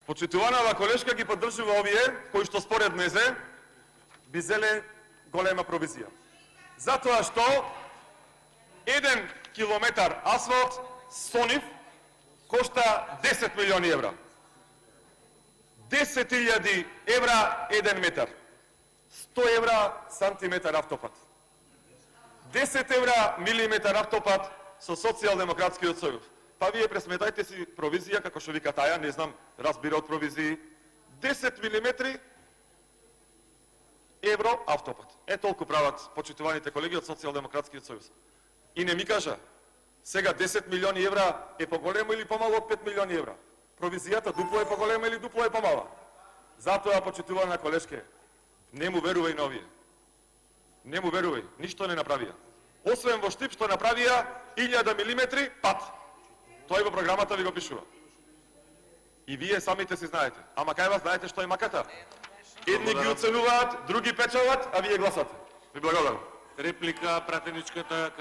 Почитуванава колешка ги поддржува овие кои што според незе би зеле голема провизија. Затоа што 1 километар асфалт со нив кошта 10 милиони евра. 10.000 евра 1 метар. 100 евра сантиметар автопат. 10 евра милиметар автопат со социјалдемократскиот сојуз. Па вие пресметајте си провизија, како што вика таја, не знам, разбира од провизии. 10 милиметри евро автопат. Толку прават почитуваните колеги од социјалдемократскиот сојуз. И не ми кажа, сега 10 милиони евра е поголемо или помало од 5 милиони евра? Провизијата дупло е поголема или дупло е помала? Затоа, почитувана колешке, не му верувај на овие. Не му верувај, ништо не направија. Освен во Штип што направија 1000 милиметри пат. Тој во програмата ви го пишува. И вие самите си знаете. Ама кај вас знаете што е маката? Едни ги оценуваат, други печалат, а вие гласате. Ви благодарам. Реплика, пратеничката